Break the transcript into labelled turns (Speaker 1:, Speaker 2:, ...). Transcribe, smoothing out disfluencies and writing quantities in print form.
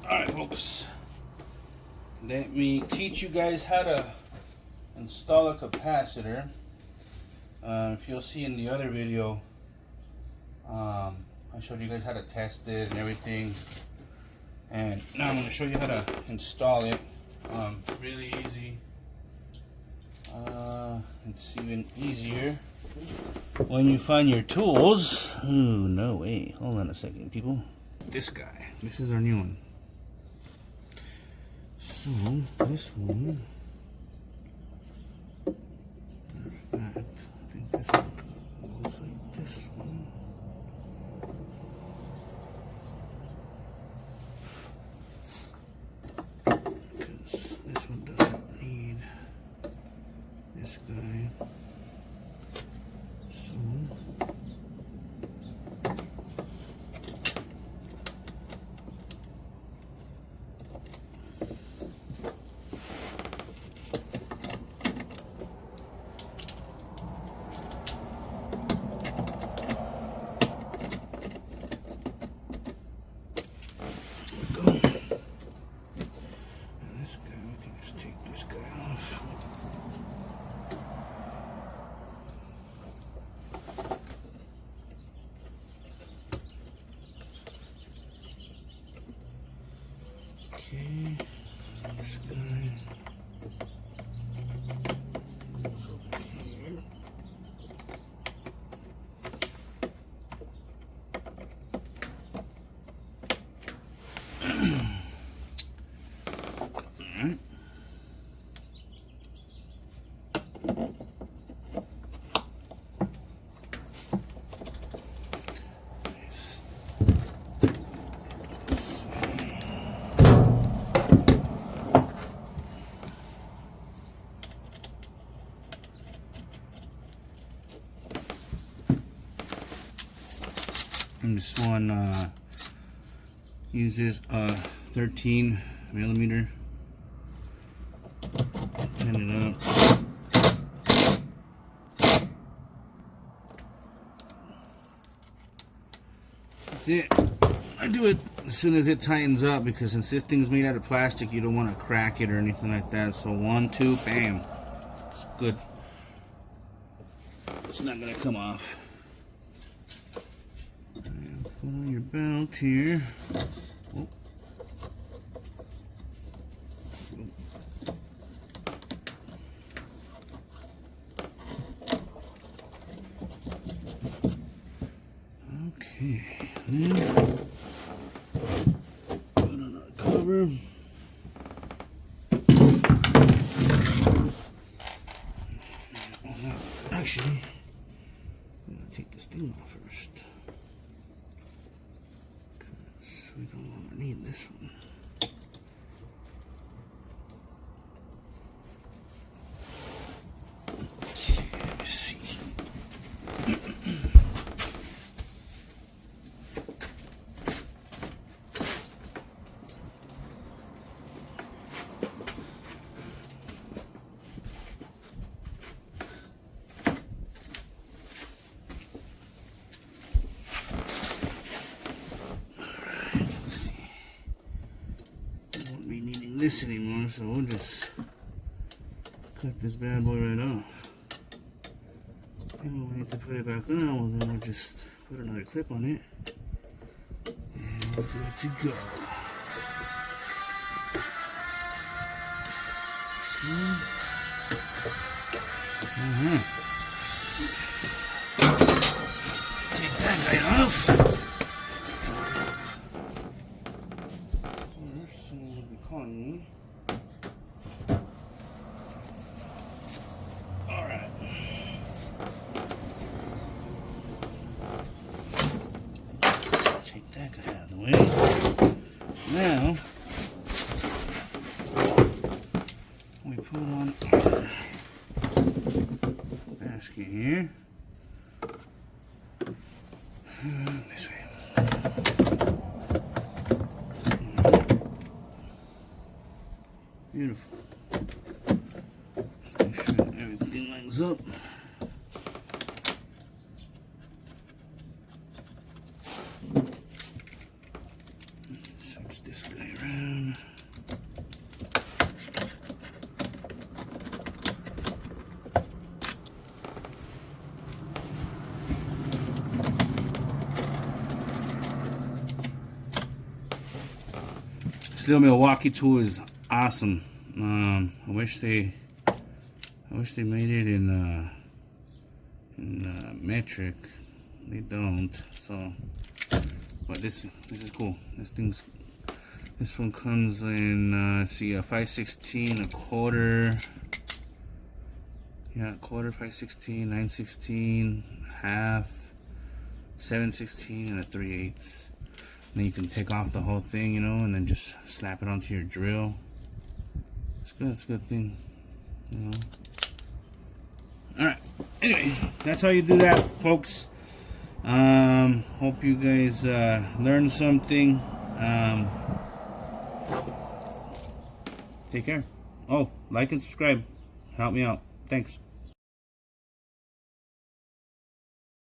Speaker 1: Alright folks, let me teach you guys how to install a capacitor. If you'll see in the other video, I showed you guys how to test it and everything, and now I'm going to show you how to install it. Really easy. It's even easier when you find your tools. Oh, no way. Hold on a second, people. This guy. This is our new one. So, this one. I think this one goes like this one. Because this one doesn't need this guy. So okay, this guy goes over here. Alright. And this one uses a 13 millimeter. Turn it up. That's it. I do it as soon as it tightens up, because since this thing's made out of plastic, you don't want to crack it or anything like that. So 1, 2, bam. It's good. It's not gonna come off. And put on your belt here. Oh. Okay, then put on our cover. Oh, no. Actually, I'm gonna take this thing off first, because we don't longer need this one. Okay, let me see. This anymore, so we'll just cut this bad boy right off. And when we need to put it back on, well, then we'll just put another clip on it, and we're good to go. Take that guy off. Alright. Take that guy out of the way. Now, we put on our basket here. This way. Beautiful. Just make sure that everything lines up. So Switch this guy around. This little Milwaukee tool is awesome. I wish they made it in metric. They don't. So, but this is cool. This one comes in let's see, a 5/16, a quarter. Yeah, quarter, 5/16, 9/16, half, 7/16, and a 3/8. Then you can take off the whole thing, you know, and then just slap it onto your drill. It's good. It's a good thing, you know. All right. Anyway, that's how you do that, folks. Hope you guys learned something. Take care. Oh, like and subscribe. Help me out. Thanks.